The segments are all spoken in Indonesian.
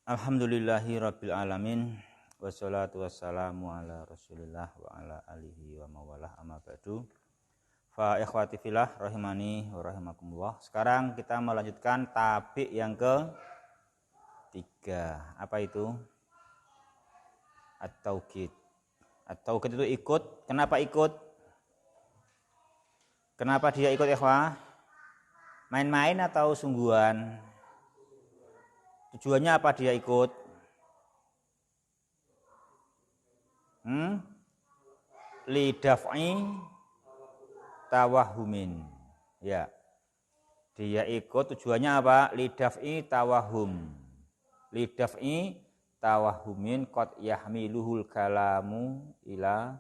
Alhamdulillahi rabbil alamin. Wassalatu wassalamu ala rasulillah wa ala alihi wa mawalah amma ba'du. Fa ikhwati fillah rahimani wa rahimakumullah. Sekarang kita melanjutkan tabi yang ketiga. Apa itu? At-taukid. At-taukid itu ikut. Kenapa ikut? Kenapa dia ikut, ikhwah? Main-main atau sungguhan? Tujuannya apa dia ikut? Lidaf'i tawahumin. Ya. Dia ikut tujuannya apa? Lidaf'i tawahum. Lidaf'i tawahumin qad yahmiluhul kalamu ila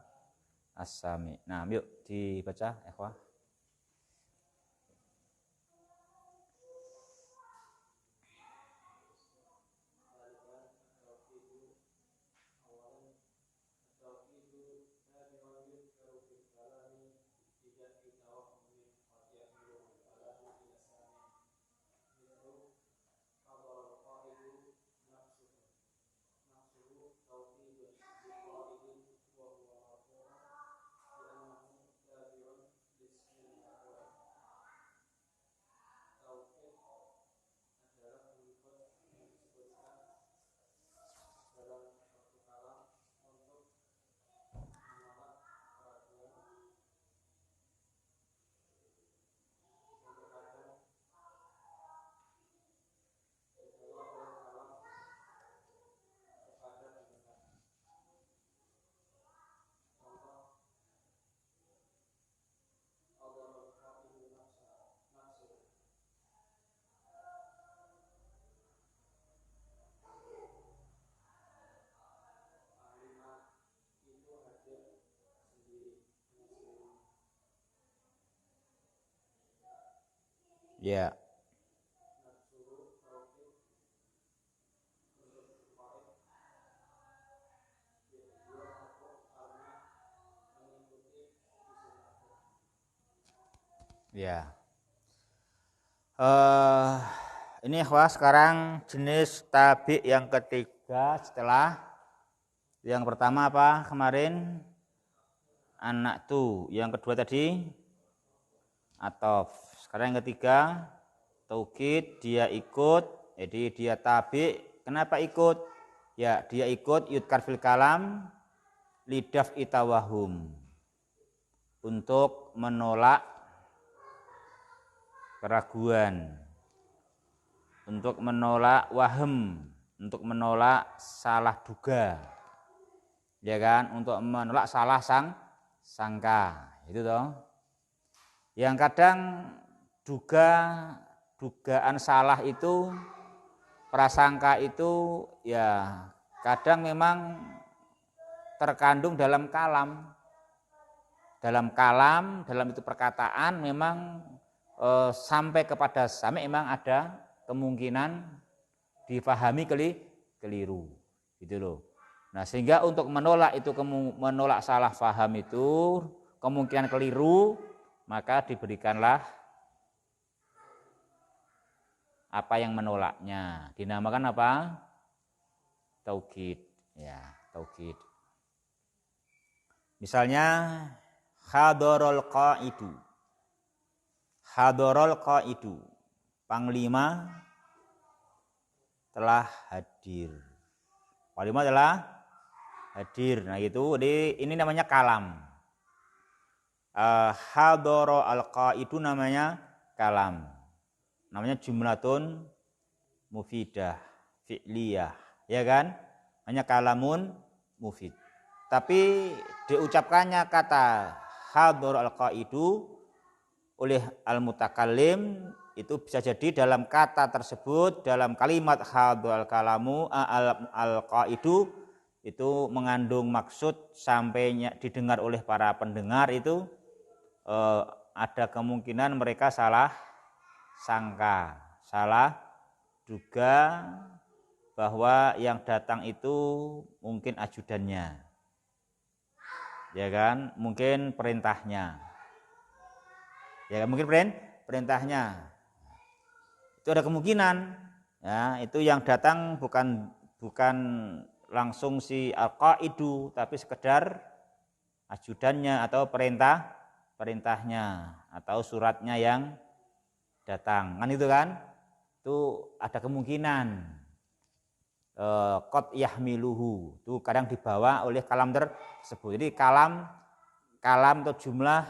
as-sami. Nah, yuk dibaca, ikhwah. Ya. Ya. Ini ikhwah sekarang jenis tabi yang ketiga setelah yang pertama apa kemarin? Anak tu. Yang kedua tadi atof. Sekarang yang ketiga taukid, dia ikut. Jadi dia tabi. Kenapa ikut? Ya, dia ikut yudkar fil kalam lidaf itawahum, untuk menolak keraguan, untuk menolak wahem, untuk menolak salah duga, ya kan, untuk menolak salah sangka, itu toh. Yang kadang dugaan salah itu, prasangka itu ya kadang memang terkandung dalam kalam. Dalam itu perkataan memang sampai kepada sami memang ada kemungkinan difahami keliru, gitu loh. Nah, sehingga untuk menolak itu, menolak salah faham itu kemungkinan keliru, maka diberikanlah apa yang menolaknya. Dinamakan apa? Taukid, ya, taukid. Misalnya hadorol qaidu. Hadorol qaidu. Panglima telah hadir. Panglima telah hadir. Nah, itu ini namanya kalam. Hadoro al-qaidu namanya kalam. Namanya jumlatun mufidah, fi'liyah, ya kan? Namanya kalamun mufid. Tapi diucapkannya kata hador al-qaidu oleh al-mutakallim itu bisa jadi dalam kata tersebut, dalam kalimat hador al-kalamu al-qaidu itu mengandung maksud sampainya didengar oleh para pendengar itu ada kemungkinan mereka salah sangka, salah duga bahwa yang datang itu mungkin ajudannya, ya kan, mungkin perintahnya, ya kan, mungkin perintahnya. Itu ada kemungkinan, ya, itu yang datang bukan bukan langsung si al-qaidu, tapi sekedar ajudannya atau perintahnya atau suratnya yang datang. Kan itu kan? Itu ada kemungkinan qad yahmiluhu. Itu kadang dibawa oleh kalam tersebut. Jadi kalam atau jumlah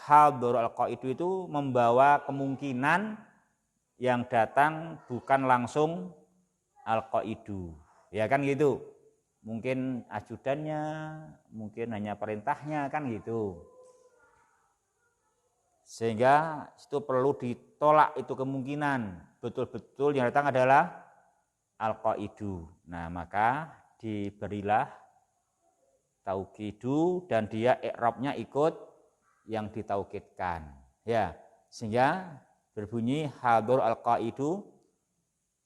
hadir al-qaidu itu membawa kemungkinan yang datang bukan langsung al-qaidu. Ya kan gitu. Mungkin ajudannya, mungkin hanya perintahnya, kan gitu. Sehingga itu perlu ditolak itu kemungkinan. Betul-betul yang datang adalah al-qaidu. Nah, maka diberilah taukidu dan dia i'rabnya ikut yang ditaukidkan. Ya, sehingga berbunyi hadur al-qaidu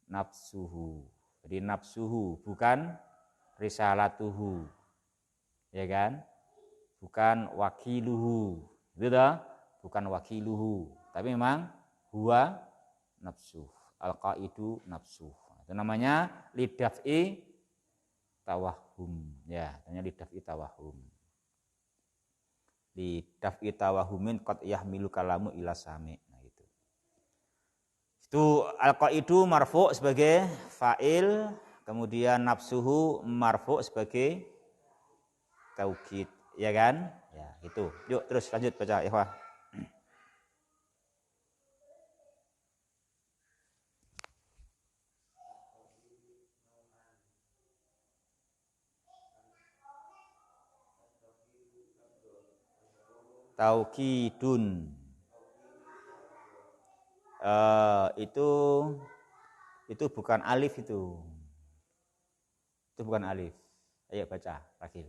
nafsuhu. Jadi nafsuhu bukan risalatuhu, ya kan? Bukan wakiluhu, gitu, bukan wakiluhu, tapi memang huwa nafsuh, al-qaidu nafsuh. Itu namanya lidaf'i tawahum, ya, namanya lidaf'i tawahum. Lidaf'i tawahumin qad yahmilu kalamu ila sami'. Nah, itu. Itu al-qaidu marfu' sebagai fa'il. Kemudian nafsuhu marfu' sebagai taukid, ya kan? Ya, itu. Yuk terus lanjut baca, ikhwah. Taukidun. Itu bukan alif itu. Itu bukan alif. Ayo baca, Rakil.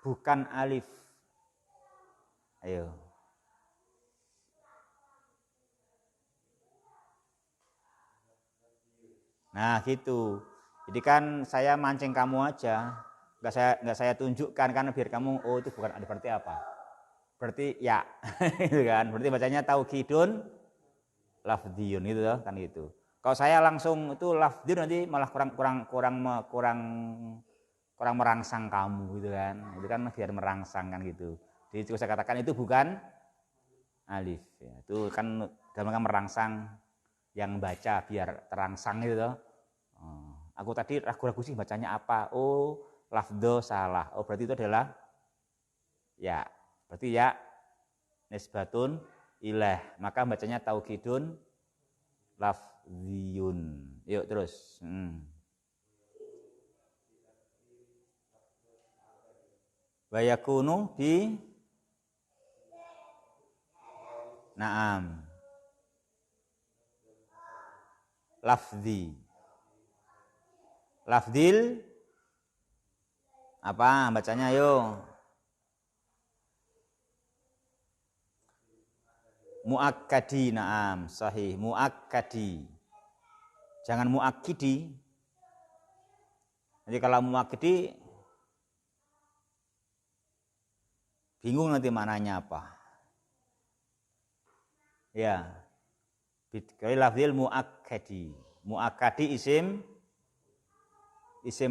Bukan alif. Ayo. Nah, gitu. Jadi kan saya mancing kamu aja. Enggak saya tunjukkan kan biar kamu oh itu bukan alif, berarti apa? Berarti ya. Gitu kan. Berarti bacanya taukidun lafdiyun gitu kan gitu. Kalau saya langsung itu lafdiyun nanti malah kurang merangsang kamu gitu kan. Itu kan biar merangsang kan gitu. Jadi saya katakan itu bukan alif ya. Itu kan dalam merangsang yang baca biar terangsang gitu toh. Aku tadi ragu-ragu sih bacanya apa. Oh, lafdo salah. Oh, berarti itu adalah ya. Berarti ya nisbatun ilaih. Maka bacanya taukidun lafdiyun. Yuk terus. Wa yakunu bi na'am lafzi. Lafdil apa bacanya yuk? Muakkadi, na'am, sahih, muakkadi. Jangan muakkidi. Jadi kalau muakkidi bingung nanti maknanya apa. Ya. Bidkai lafzil muakkadi. Muakkadi isim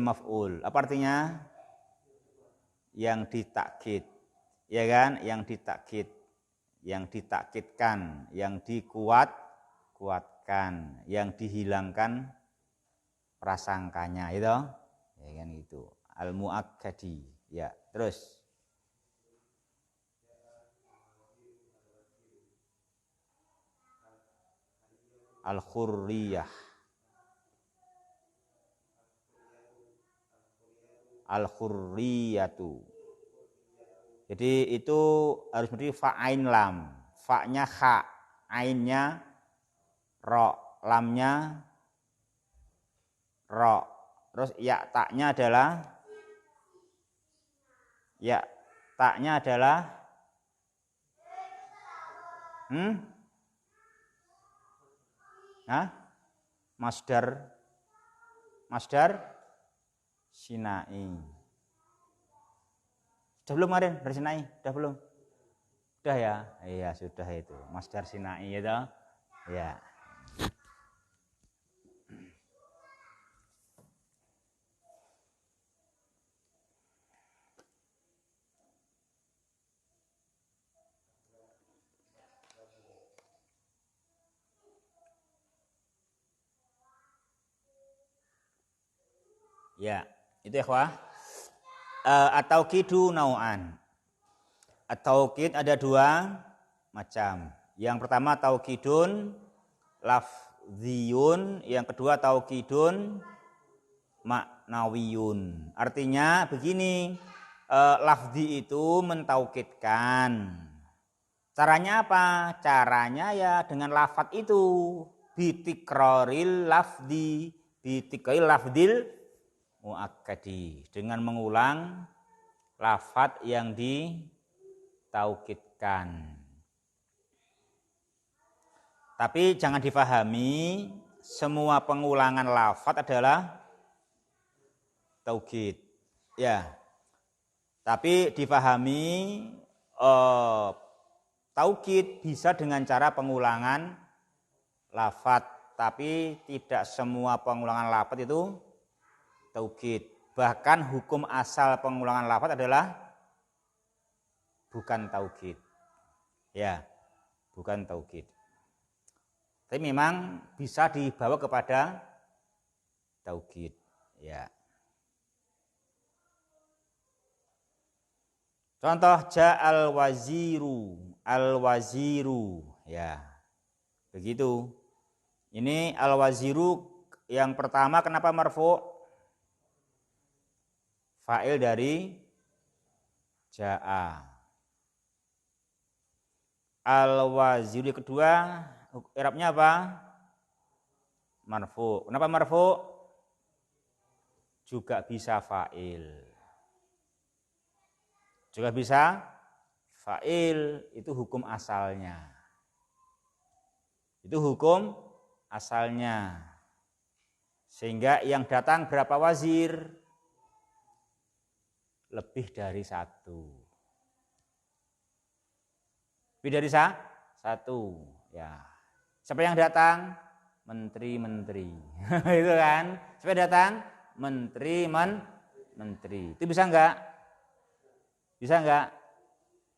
maf'ul. Apa artinya? Yang ditakkid. Ya kan? Yang ditakkid. Yang ditakkidkan, yang kuatkan, yang dihilangkan prasangkanya itu. Ya kan itu. Al-muakkadi. Ya, terus. Al-khurriyah. Al-khurriyatu. Jadi itu harus berarti fa'ain lam. Fa'nya kha, ainnya ro, lamnya ro. Terus ya taknya adalah masdar sinai. Sudah belum kemarin dari sinai? Sudah belum? Sudah ya? Iya, sudah itu. Masdar sinai ya toh. Ya. Ya, itu ikhwah. Atau kidu nau'an. At-taukid ada dua macam. Yang pertama taukidun lafziyun, yang kedua taukidun maknawiyun. Artinya begini, lafzi itu mentaukidkan. Caranya apa? Caranya ya dengan lafaz itu, bitikroril lafzi, bitikroril lafdil muakkadi, dengan mengulang lafaz yang ditaukidkan. Tapi jangan difahami semua pengulangan lafaz adalah taukid. Ya. Tapi difahami taukid bisa dengan cara pengulangan lafaz, tapi tidak semua pengulangan lafaz itu taukid. Bahkan hukum asal pengulangan lafaz adalah bukan taukid. Ya, bukan taukid. Tapi memang bisa dibawa kepada taukid. Ya. Contoh ja'al waziru, al-waziru, ya. Begitu. Ini al-waziru yang pertama kenapa marfu'? Fa'il dari ja'a. Al-waziru kedua i'rabnya apa? Marfu'. Kenapa marfu'? Juga bisa fa'il. Juga bisa fa'il, itu hukum asalnya. Itu hukum asalnya. Sehingga yang datang berapa wazir? Lebih dari satu. Lebih dari satu. Ya. Siapa yang datang? Menteri-menteri. Itu kan. Siapa yang datang? Menteri. Itu bisa enggak? Bisa enggak?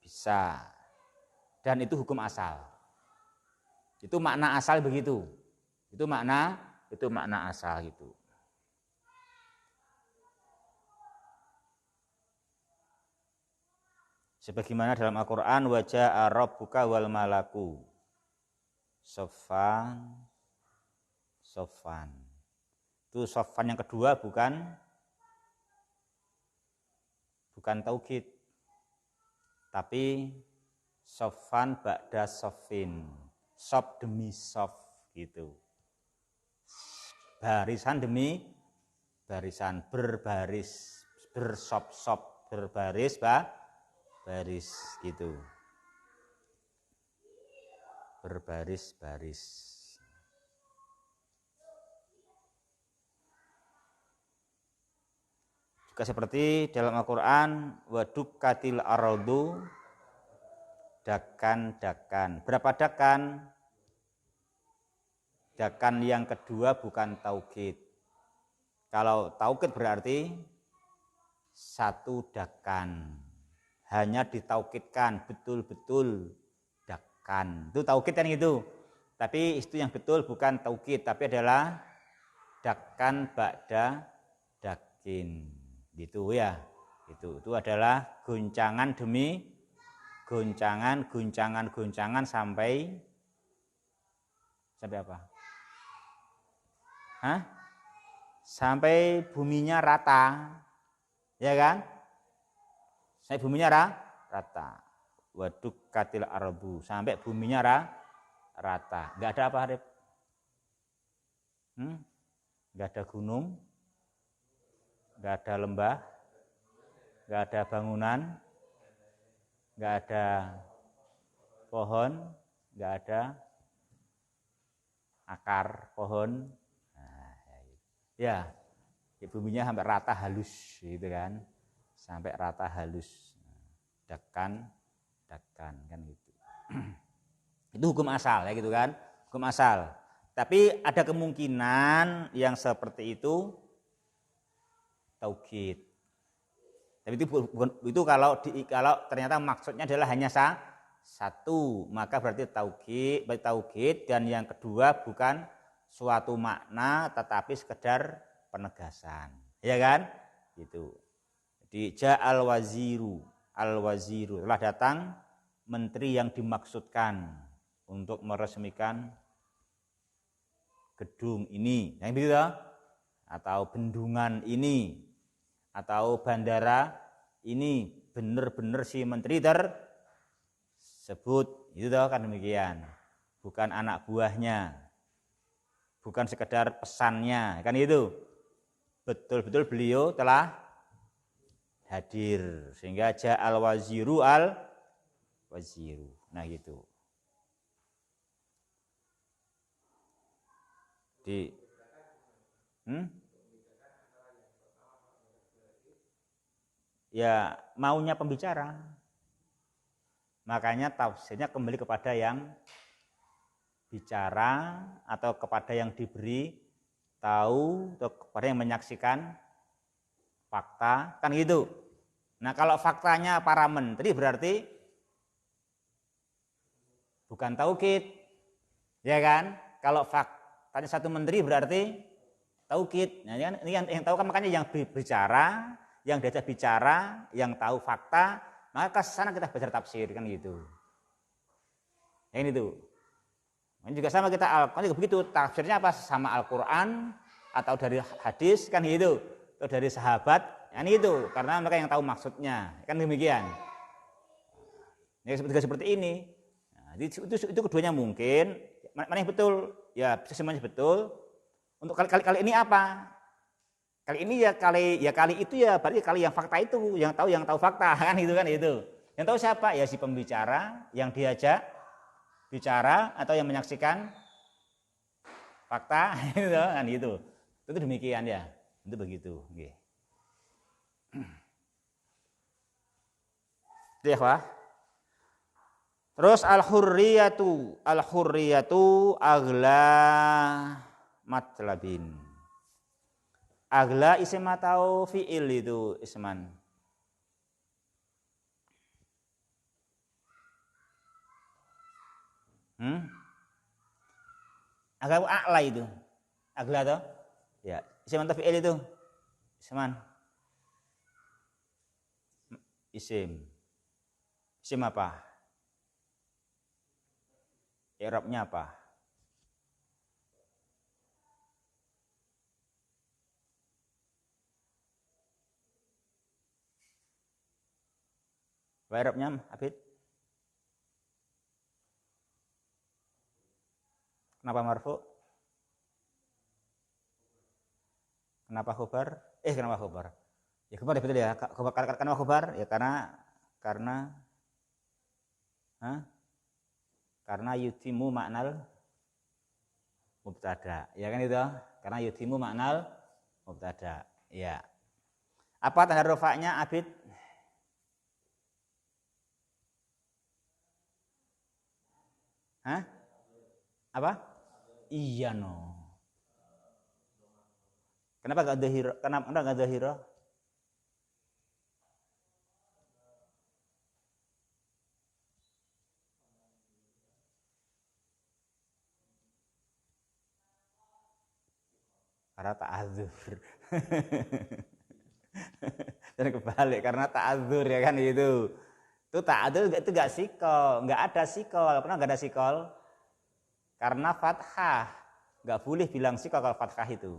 Bisa. Dan itu hukum asal. Itu makna asal begitu. Itu makna asal gitu. Sebagaimana dalam Al-Qur'an wa ja'a rabbuka wal malaku soffan. Itu soffan yang kedua bukan taukid. Tapi soffan ba'da soffin. Sof demi sof gitu. Barisan demi barisan, berbaris, bersop-sop, berbaris baris gitu. Berbaris-baris. Juga seperti dalam Al-Qur'an wadukkatil ardu dakan. Berapa dakan? Dakan yang kedua bukan taukid. Kalau taukid berarti satu dakan. Hanya ditaukidkan betul-betul dakan. Itu taukid kan gitu. Tapi itu yang betul bukan taukid, tapi adalah dakan ba'da dakin. Gitu ya. Itu adalah goncangan demi goncangan sampai apa? Sampai buminya rata. Ya kan? Sampai buminya rata. Wadukkatil ardu, sampai buminya rata. Enggak ada apa, Harif? Enggak ada gunung, enggak ada lembah, enggak ada bangunan, enggak ada pohon, enggak ada akar pohon. Ya, buminya sampai rata halus gitu kan. Sampai rata halus. Dakan kan gitu. Itu hukum asal ya gitu kan. hukum asal. Tapi ada kemungkinan yang seperti itu taukid. Tapi itu kalau ternyata maksudnya adalah hanya satu, maka berarti taukid, dan yang kedua bukan suatu makna tetapi sekedar penegasan. Ya kan? Gitu. Jadi ja'al waziru, al-waziru telah datang menteri yang dimaksudkan untuk meresmikan gedung ini, yang gitu, atau bendungan ini, atau bandara ini, benar-benar si menteri tersebut, itu kan demikian. Bukan anak buahnya, bukan sekedar pesannya, kan itu. Betul-betul beliau telah hadir, sehingga ja'al waziru al-waziru. Nah gitu. Ya maunya pembicara. Makanya tafsirnya kembali kepada yang bicara atau kepada yang diberi tahu atau kepada yang menyaksikan fakta, kan gitu. Nah kalau faktanya para menteri berarti bukan taukid, ya kan? Kalau faktanya satu menteri berarti taukid. Nah ini yang tahu kan, makanya yang bicara, yang diajak bicara, yang tahu fakta, maka ke sana kita belajar tafsir, kan gitu. Yang itu. Ini juga sama kita Al-Quran juga begitu, tafsirnya apa? Sama Al-Quran atau dari hadis, kan gitu. Atau dari sahabat, kan itu. Karena mereka yang tahu maksudnya, kan demikian. Ya seperti ini. Nah, itu keduanya mungkin. Mana yang betul? Ya semuanya betul. Untuk kali ini apa? Kali ini kali itu ya berarti kali yang fakta itu, yang tahu fakta, kan itu kan itu. Yang tahu siapa? Ya si pembicara, yang diajak bicara atau yang menyaksikan fakta, gitu kan itu. Itu demikian ya. Itu begitu, nggih. Ya, Pak. Terus al-hurriyatu aghla matlabin. Aghla isim atau fi'il itu isman? Agak a'la itu. Aghla toh? Ya, isim atau fi'il itu? Isman. Isim. Isim apa? I'rabnya apa? I'rabnya Abid? Kenapa marfu? Kenapa khabar? Kenapa khabar? Ya khabar betul ya. Kenapa khabar? Ya karena yutimu maknal mubtada. Ya kan itu? Karena yutimu maknal mubtada. Ya. Apa tanda rofaknya Abid? Apa? Iya no. Kenapa enggak dhahira? Kenapa enggak dhahira? Karena ta'adzur. Dan kebalik karena ta'adzur, ya kan itu. Itu ta'adzur itu enggak sikol, enggak ada sikol. Kenapa enggak ada sikol? Karena fathah. Enggak boleh bilang sikol kalau fathah itu.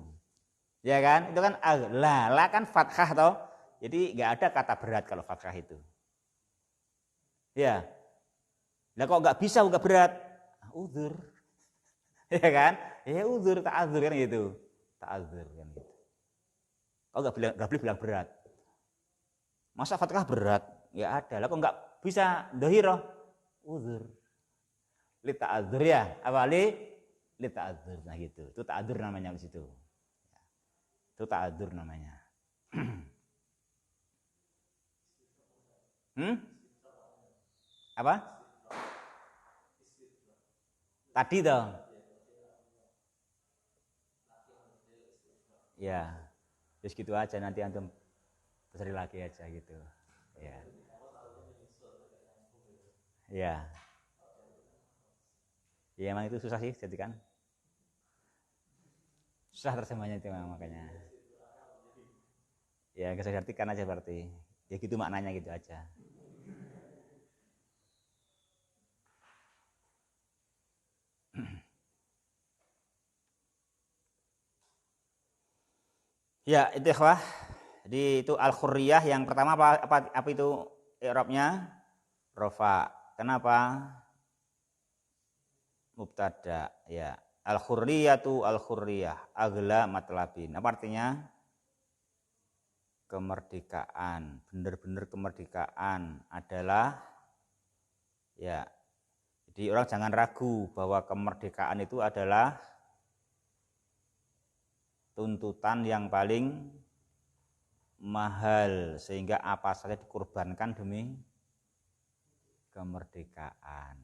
Ya kan? Itu kan la kan fathah toh. Jadi enggak ada kata berat kalau fathah itu. Ya. Lah kok enggak bisa enggak berat? Uzur. Ya kan? Ya uzur, ta'adzur kan gitu. Ta'adzur kan gitu. Kau enggak boleh bilang berat. Masa fathah berat? Enggak ada. Lah kok enggak bisa dhahirah? Uzur. Li ta'adzur ya. Apa li ta'adzur. Nah gitu. Itu ta'adzur namanya di situ. Itu ta'adzur namanya. Apa? Tadi toh. Ya, terus gitu aja, nanti antum cari lagi aja gitu. Ya. Ya. Ya emang itu susah sih jadikan. Susah terjemahnya itu memang makanya. Ya bisa diartikan aja berarti. Ya gitu maknanya gitu aja. Ya, itu ikhwah. Jadi itu al-khurriyah yang pertama apa itu i'rabnya? Rafa. Kenapa? Mubtada, ya. Al-khurriyatu al-khurriyah, agla matlabin. Apa artinya? Kemerdekaan. Benar-benar kemerdekaan adalah ya. Jadi orang jangan ragu bahwa kemerdekaan itu adalah tuntutan yang paling mahal sehingga apa saja dikorbankan demi kemerdekaan.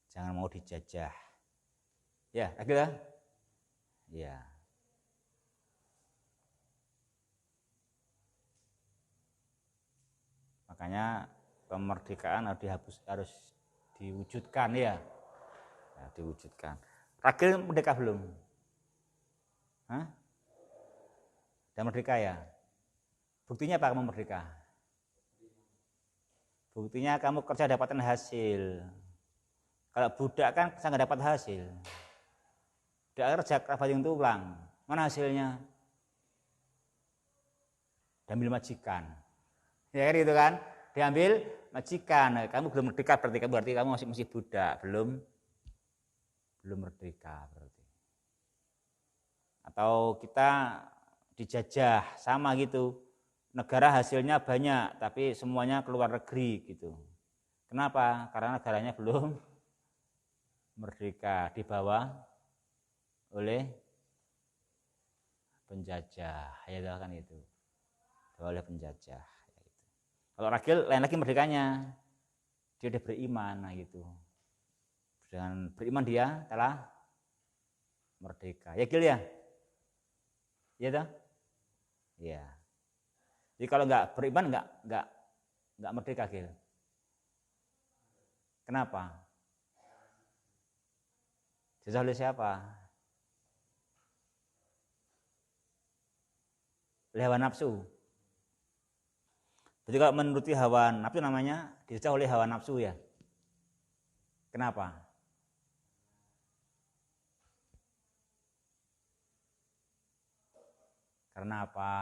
Jangan mau dijajah. Ya, akhirnya. Ya. Makanya kemerdekaan harus diwujudkan ya. Ya, diwujudkan. Ragil merdeka belum? Hah? Udah merdeka ya? Buktinya apa kamu merdeka? Buktinya kamu kerja dapatkan hasil. Kalau budak kan saya nggak dapat hasil. Budak kerja banting tulang. Mana hasilnya? Diambil majikan. Ya kan gitu kan? Diambil majikan. Kamu belum merdeka berarti kamu masih budak, belum merdeka berarti. Atau kita dijajah sama gitu. Negara hasilnya banyak tapi semuanya keluar negeri gitu. Kenapa? Karena negaranya belum merdeka, dibawa oleh penjajah. Ya kan itu. Dibawa oleh penjajah. Kalau ragil lain lagi merdekanya. Dia udah beriman nah gitu. Dengan beriman dia telah merdeka. Ya Gil ya? Iya toh? Iya. Jadi kalau nggak beriman nggak merdeka Gil. Kenapa? Dijajah oleh siapa? Oleh hawa nafsu. Jadi kalau menuruti hawa nafsu namanya dijajah oleh hawa nafsu ya. Kenapa? Karena apa?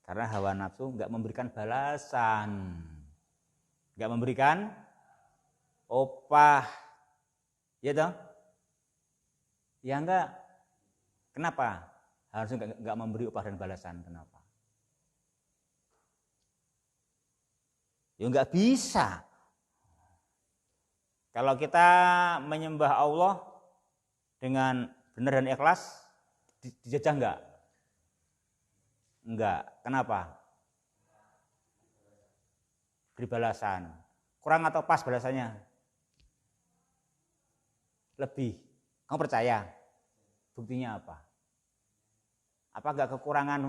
Karena hawa nafsu nggak memberikan balasan, nggak memberikan opah, ya toh? Ya enggak. Kenapa? Harusnya nggak memberi upah dan balasan. Kenapa? Ya nggak bisa. Kalau kita menyembah Allah dengan benar dan ikhlas, dijajah enggak? Enggak. Kenapa? Beri balasan. Kurang atau pas balasannya? Lebih. Kamu percaya? Buktinya apa? Apa enggak kekurangan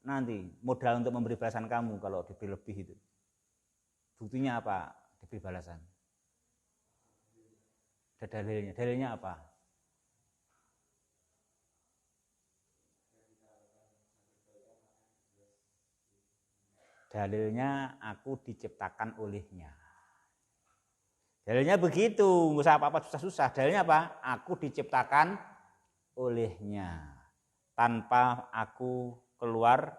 nanti modal untuk memberi balasan kamu kalau diberi lebih itu? Buktinya apa? Diberi balasan. Ada dalilnya. Dalilnya apa? Dalilnya aku diciptakan olehnya. Dalilnya begitu, nggak usah apa-apa susah-susah. Dalilnya apa? Aku diciptakan olehnya. Tanpa aku keluar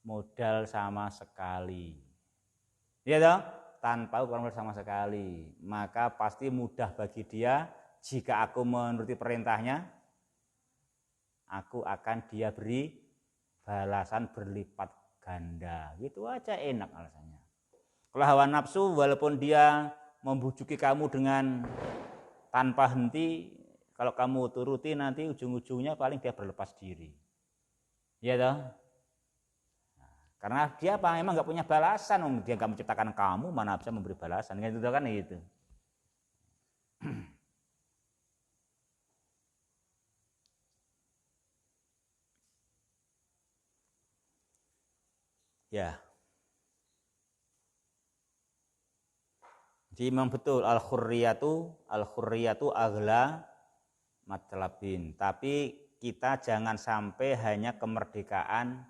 modal sama sekali. Iya toh? Tanpa aku keluar modal sama sekali. Maka pasti mudah bagi dia jika aku menuruti perintahnya, aku akan dia beri balasan berlipat ganda. Gitu aja enak alasannya. Kalau hawa nafsu walaupun dia membujuki kamu dengan tanpa henti, kalau kamu turuti nanti ujung-ujungnya paling dia berlepas diri. Iya toh? Karena dia apa? Emang nggak punya balasan, dia nggak menciptakan kamu, mana bisa memberi balasan? Gitu kan gitu. Ya. Jadi memang betul al-khurriyatu aghla matlabin. Tapi kita jangan sampai hanya kemerdekaan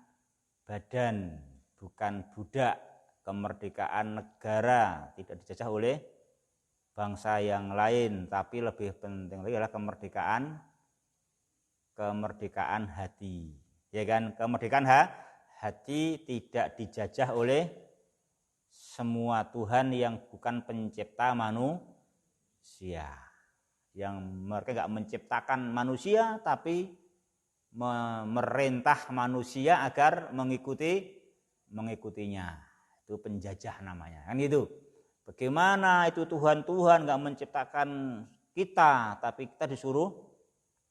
badan, bukan budak, kemerdekaan negara, tidak dijajah oleh bangsa yang lain, tapi lebih penting lagi adalah kemerdekaan hati. Ya kan? Kemerdekaan hati tidak dijajah oleh semua Tuhan yang bukan pencipta manusia. Yang mereka enggak menciptakan manusia tapi memerintah manusia agar mengikutinya. Itu penjajah namanya, kan gitu. Bagaimana itu Tuhan enggak menciptakan kita, tapi kita disuruh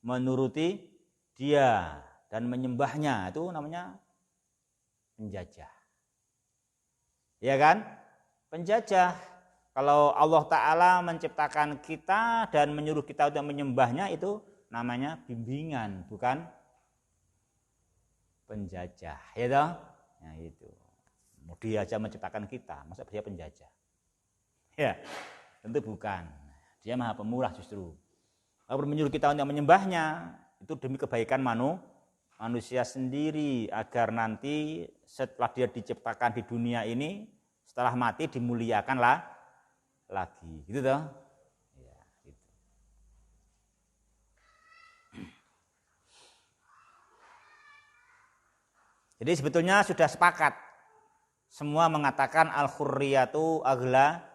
menuruti Dia dan menyembahnya, itu namanya penjajah. Ya kan? Penjajah. Kalau Allah Ta'ala menciptakan kita dan menyuruh kita untuk menyembahnya, itu namanya bimbingan, bukan penjajah. Ya toh? Nah itu. Mau Dia aja menciptakan kita, masa Dia penjajah? Ya, tentu bukan. Dia Maha Pemurah justru. Kalau menyuruh kita untuk menyembahnya, itu demi kebaikan manusia sendiri, agar nanti setelah dia diciptakan di dunia ini, setelah mati dimuliakanlah lagi, gitu toh? Ya, gitu. Jadi sebetulnya sudah sepakat, semua mengatakan al-khurriyatu aghla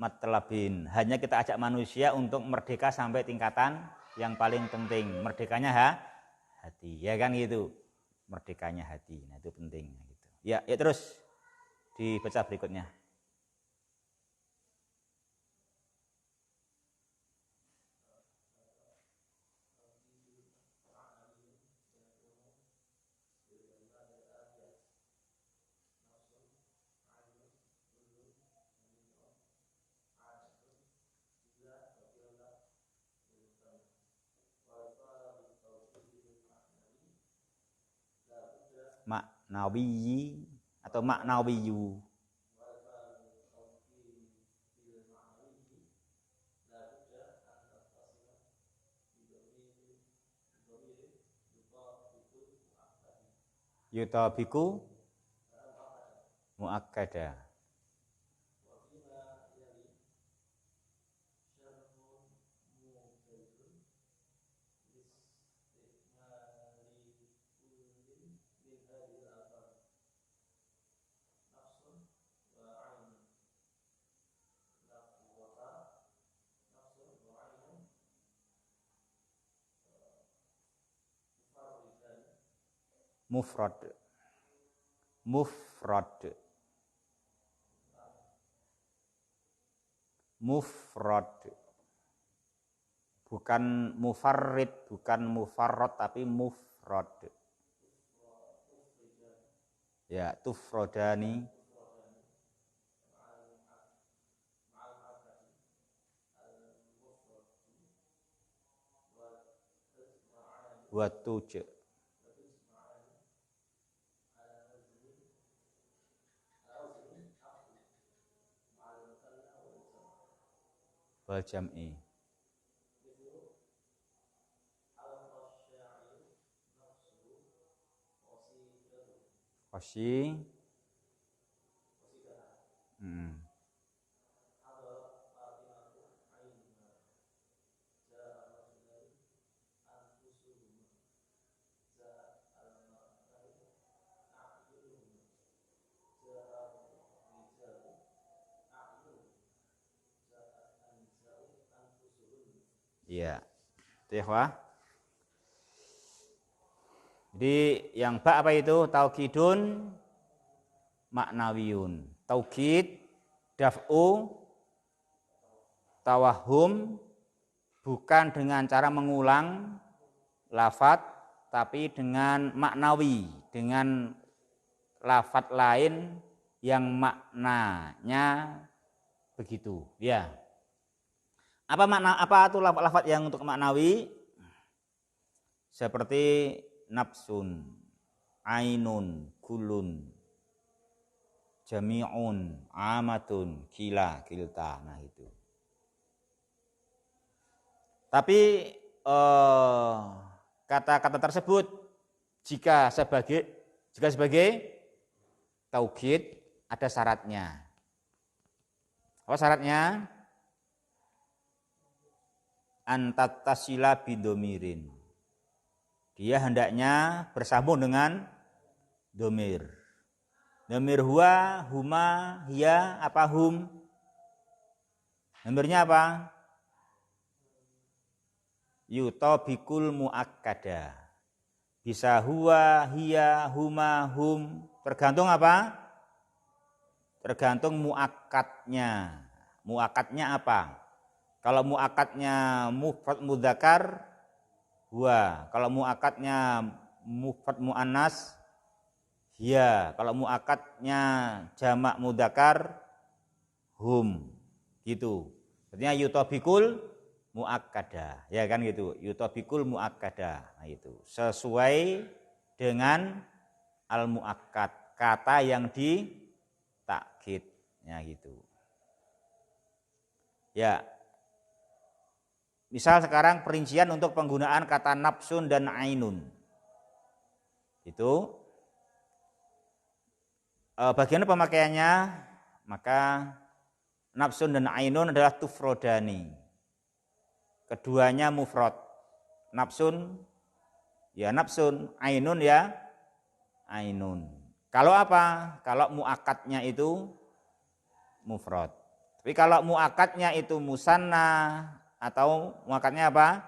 matlabin. Hanya kita ajak manusia untuk merdeka sampai tingkatan yang paling penting, merdekanya hati, ya kan gitu. Merdekanya hati. Nah, itu penting gitu. Ya terus dibaca berikutnya. Maknawi atau maknawiyu. Yutabiku muakkada. Mufrad. Bukan mufarrid, bukan mufarrad, tapi mufrad. Ya, tufrodani. Watuj. Wal jam'i. Qasi. Iya. Itu ya, Wah. Jadi yang ba apa itu? Taukidun maknawiyun. Taukid, daf'u, tawahum, bukan dengan cara mengulang lafadz, tapi dengan maknawi, dengan lafadz lain yang maknanya begitu. Ya. Apa itu lafadz yang untuk maknawi? Seperti nafsun, ainun, kulun, jami'un, amatun, kila, kilta. Nah itu. Tapi kata-kata tersebut jika sebagai taukid ada syaratnya. Apa syaratnya? Antattasila bidomirin. Dia hendaknya bersambung dengan domir. Domir huwa, huma, hiya, apa hum? Domirnya apa? Yutobikul muakkada. Bisa huwa, hiya, huma, hum. Tergantung apa? Tergantung muakkadnya. Muakkadnya apa? Kalau muakkadnya mufrad mudzakar huwa. Kalau muakkadnya mufrad muannas hiya. Kalau muakkadnya jamak mudzakar hum. Gitu. Artinya yutobikul muakkada. Ya kan gitu. Yutobikul muakkada. Nah itu. Sesuai dengan al muakkad, kata yang ditakkid. Ya gitu. Ya. Misal sekarang perincian untuk penggunaan kata nafsun dan ainun. Itu bagian pemakaiannya, maka nafsun dan ainun adalah tufrodani. Keduanya mufrad. Nafsun ya nafsun, ainun ya ainun. Kalau apa? Kalau muakkadnya itu mufrad. Tapi kalau muakkadnya itu musanna atau muakkadnya apa?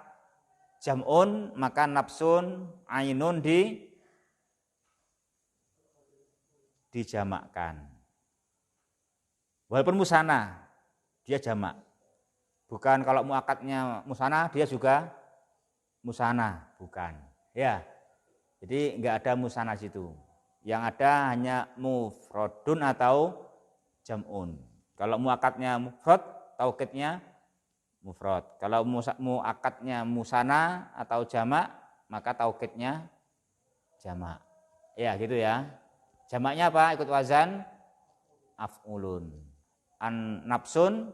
Jam'un, maka nafsun, ainun dijamakkan. Walaupun musanna, dia jamak. Bukan kalau muakkadnya musanna, dia juga musanna, bukan. Ya. Jadi enggak ada musanna situ. Yang ada hanya mufradun atau jam'un. Kalau muakkadnya mufrad, taukidnya mufrad. Kalau muakkadnya musanna atau jamak, maka taukidnya jamak. Ya, gitu ya. Jamaknya apa? Ikut wazan af'ulun. An nafsun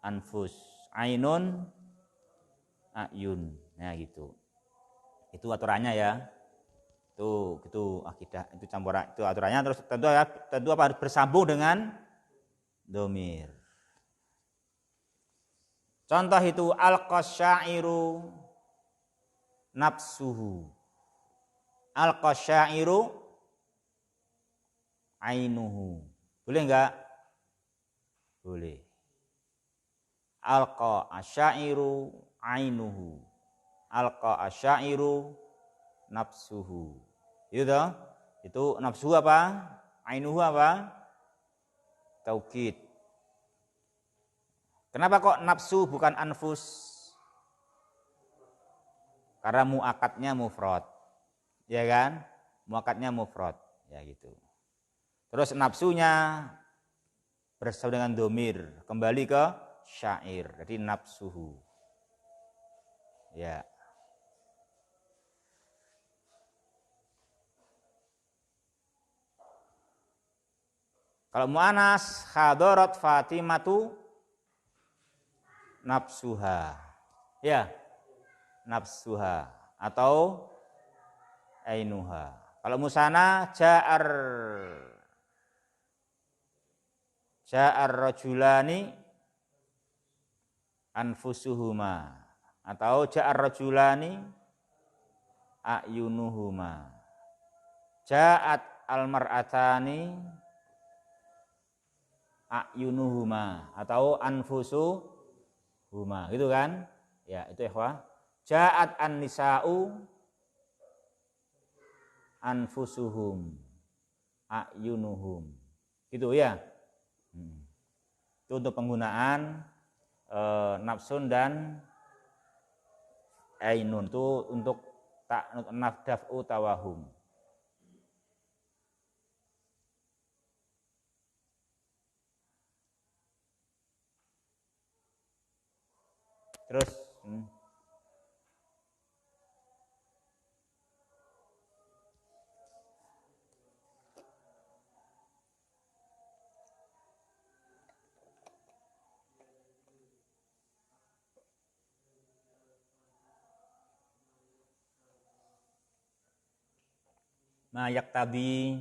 anfus, ainun ayun. Nah, gitu. Itu aturannya ya. Itu gitu akidah, itu campuran, itu aturannya. Terus tentu apa harus bersambung dengan domir. Contoh itu al-qasyairu nafsuhu. Al-qasyairu ainuhu. Boleh enggak? Boleh. Al-qasyairu ainuhu. Al-qasyairu nafsuhu. Itu toh? Itu nafsu apa? Ainuhu apa? Taukid. Kenapa kok nafsu bukan anfus? Karena muakkadnya mufrad. Ya kan? Muakkadnya mufrad, ya gitu. Terus nafsunya bersama dengan domir, kembali ke syair. Jadi nafsuhu. Ya. Kalau mu'anas hadarat Fatimatu nafsuha. Ya. Nafsuha atau ainuha. Kalau musana ja'ar rajulani anfusuhuma atau ja'ar rajulani ayunuhuma. Ja'at almar'atani ayunuhuma atau anfusuhuma, gitu kan? Ya, itu ikhwah. Ja'at an-nisa'u anfusuhum ayunuhum. Gitu ya. Itu untuk penggunaan nafsun dan ainun, itu untuk nafdaf'u tawahum. Terus Ma yaktabi,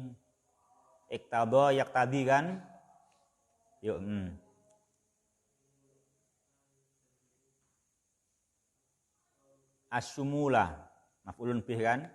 iktaba yaktabi kan? Yuk. Asyumula, maf'ulun bih kan?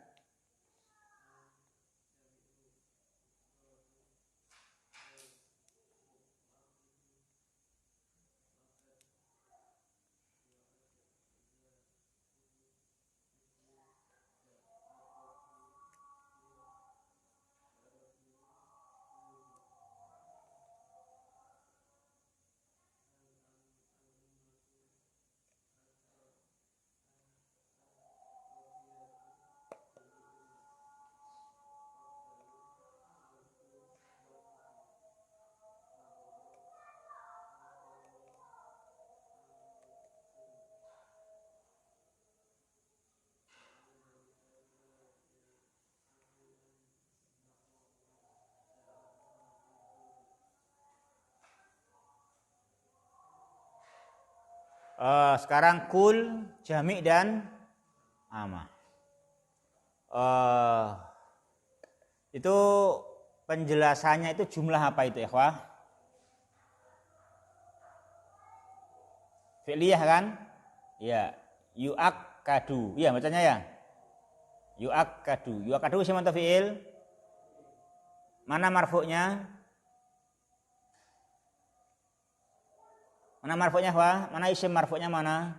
Sekarang kul, jami' dan amah. Itu penjelasannya itu jumlah apa itu ikhwah? Fi'liyah kan? Ya, yu'akkadu. Iya bacanya ya. Yu'akkadu. Yu'akkadu siapa manta fi'il? Mana marfu'nya? Mana marfu'nya ikhwah? Mana isim marfu'nya mana?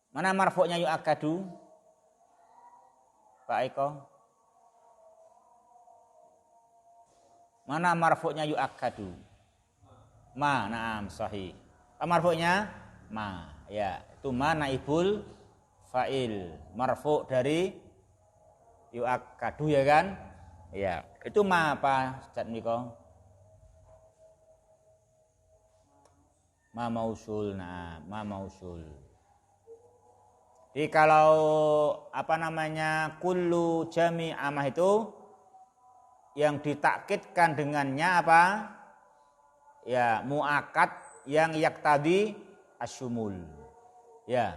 Mana marfu'nya yu'akkadu? Pak Eko. Mana marfu'nya yu'akkadu? Ma, na'am, sahih. Marfu'nya ma, ya, itu ma naibul fa'il, marfu' dari yu'akkadu ya kan? Ya, itu ma apa Ustaz Miko? Ma mausul, nah, ma mausul. Jadi kalau apa namanya kullu jami amah itu yang ditakkidkan dengannya apa? Ya, muakkad yang yaktabi asyumul. Ya.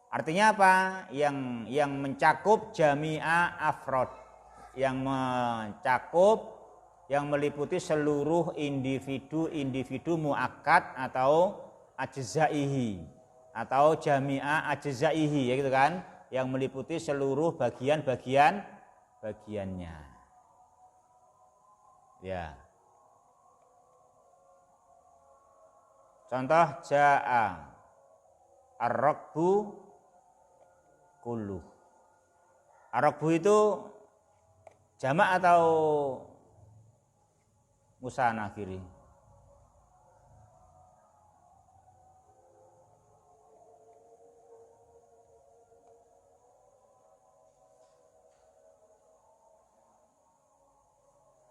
Artinya apa? Yang mencakup jami'a afrod. Yang mencakup yang meliputi seluruh individu muakkad atau ajzaihi atau jami'a ajzaihi ya gitu kan, yang meliputi seluruh bagiannya. Ya. Contoh ja'a ar-rakbu kullu. Ar-rakbu itu jamak atau musanna kiri?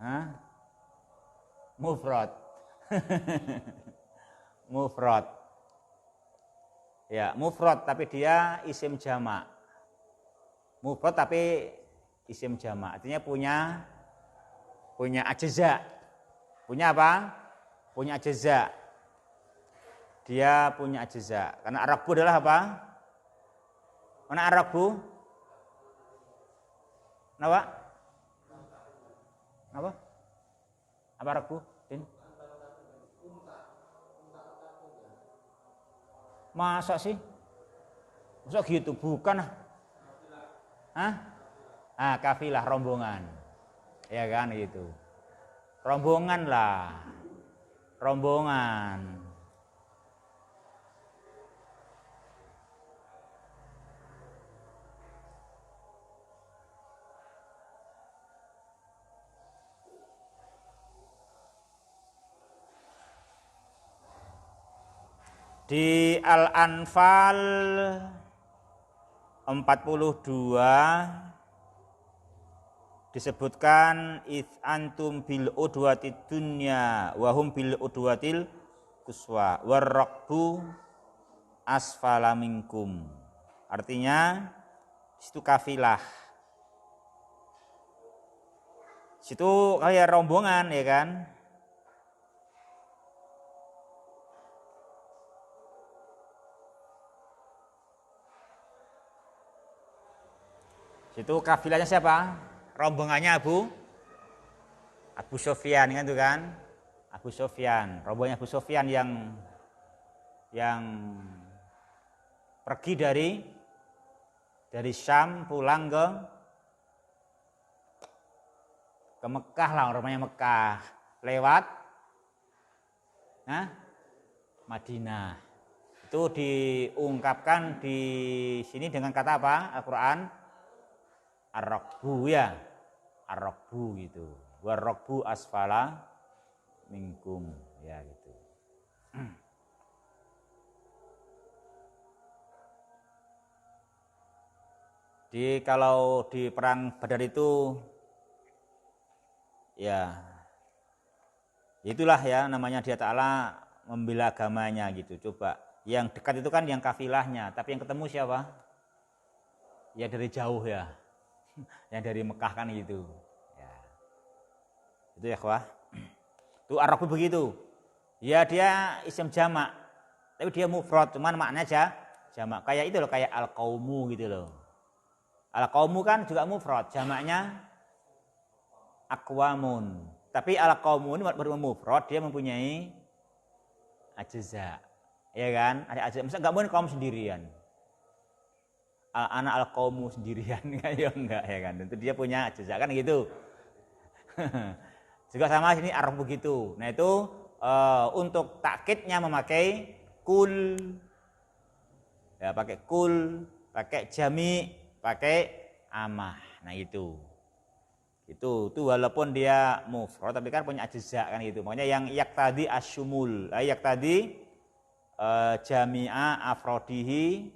Hah? Mufrad. Mufrad. Ya, mufrad tapi dia isim jamak. Mufrad tapi isim jamak. Artinya punya ajza. Punya apa? Punya ajza. Dia punya ajza. Karena ar-rakbu adalah apa? Mana ar-rakbu? Kenapa? Apa? Apa ar-rakbu? Din? Masa sih? Masa gitu? Bukan. Hah? Kafilah, rombongan. Ya kan gitu. Rombongan lah. Rombongan. Di Al-Anfal 42 disebutkan id antum bil udwatid dunya wa hum bil udwatil quswa warraqbu asfala minkum. Artinya situ kafilah. Situ kayak rombongan ya kan? Situ kafilahnya siapa? rombongannya Abu Sufyan kan itu kan? Abu Sufyan, rombongannya Abu Sufyan yang pergi dari Syam pulang ke Mekah lah, namanya Mekah, lewat Madinah. Itu diungkapkan di sini dengan kata apa? Al-Qur'an ar-rakbu ya. Ar-rakbu gitu. War-rakbu asfala minkum ya gitu. Kalau di perang Badar itu ya itulah ya namanya dia Ta'ala membela agamanya gitu. Coba yang dekat itu kan yang kafilahnya, tapi yang ketemu siapa? Ya dari jauh ya. Yang dari Mekah kan gitu. Ya. Itu ya ikhwah. Itu Arab begitu. Ya dia isim jamak. Tapi dia mufrad, cuman maknanya aja jamak. Kayak itu loh, kayak al-qaumu gitu loh. Al-qaumu kan juga mufrad, jamaknya aqwamun. Tapi al-qaumu ini baru mufrad, dia mempunyai ajza. Ya kan? Ada ajza. Masa enggak mungkin kaum sendirian. Anak al-qaumu sendirian ya enggak ya kan. Tentu dia punya ajza kan gitu. Juga sama sini Arab begitu. Nah itu untuk takkidnya memakai kul. Ya pakai kul, pakai jami, pakai amah. Nah itu walaupun dia mufrad tapi kan punya ajza kan gitu. Makanya yang yaktadi asyumul, yaktadi jami'a afrodihi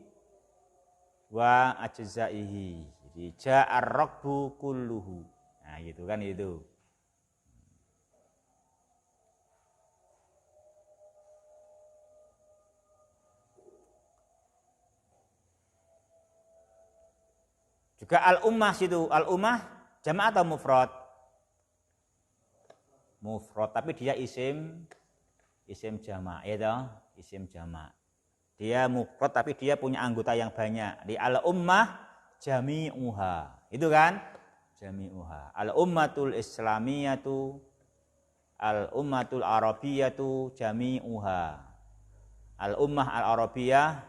wa ajzaihi. Jadi ja'ar rakbu kulluhu. Nah gitu kan itu. Juga al-ummah situ, al-ummah jama' atau mufrad? Mufrad, tapi dia isim jama', ya toh? Isim jama'. Dia mufrad tapi dia punya anggota yang banyak. Di al-ummah jami'uha. Itu kan? Jami'uha. Al-ummatul islamiyatu, al-ummatul arabiyatu jami'uha. Al-ummah al-arabiyah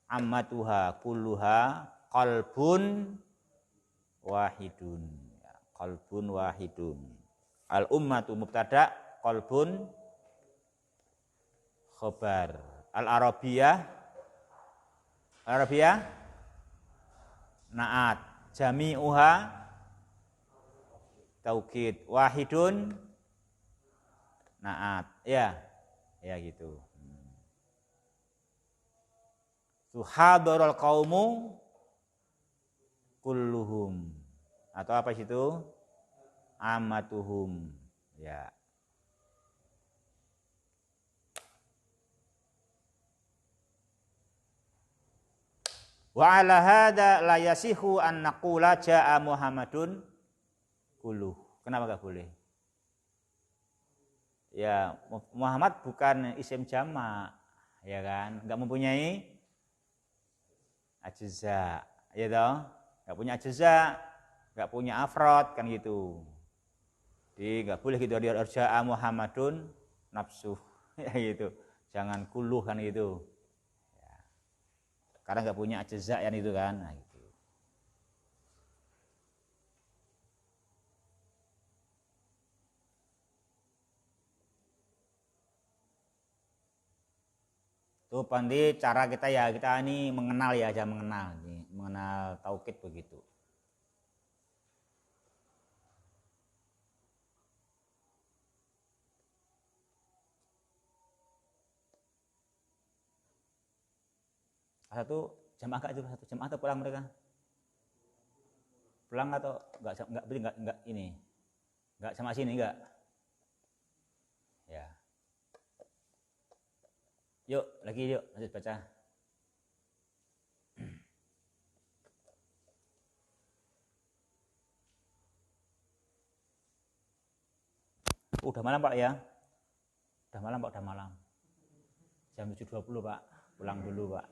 ammatuha kulluha qalbun wahidun. Qalbun wahidun. Al-ummatu mubtada, qalbun khobar. Al-arabiyah naat. Jami'uha taukid. Wahidun naat. Ya gitu. Hadarul qaumu kulluhum. Atau apa situ? Amatuhum. Ya. Wa ala hadza la yasihu an naqula jaa Muhammadun kulluh. Kenapa enggak boleh? Ya, Muhammad bukan isim jamak, ya kan? Enggak mempunyai ajza, ya toh? Enggak punya ajza, enggak punya afrod kan gitu. Jadi enggak boleh gitu dia jaa Muhammadun nafsuh, ya gitu. Jangan kulluh kan gitu. Karena nggak punya ajza yang itu kan. Nah, gitu. Tuh pandi cara kita ya kita ini mengenal ya aja mengenal taukid begitu. Satu jamaah itu satu jamaah atau pulang mereka? Pulang atau enggak ini? Enggak sama sini enggak? Ya. Yuk, lanjut baca. Udah malam Pak ya? Udah malam Pak, udah malam. Jam 7.20 Pak, pulang dulu Pak.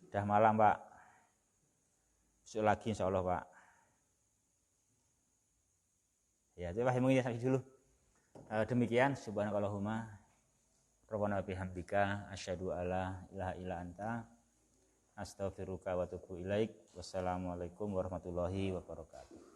Udah malam Pak. Besok lagi insya Allah Pak. Ya, coba mungkin sampai dulu. Demikian subhanakallahumma rabbana bihamdika asyhadu alla ilaha illa anta astaghfiruka wa atubu ilaik. Wassalamualaikum warahmatullahi wabarakatuh.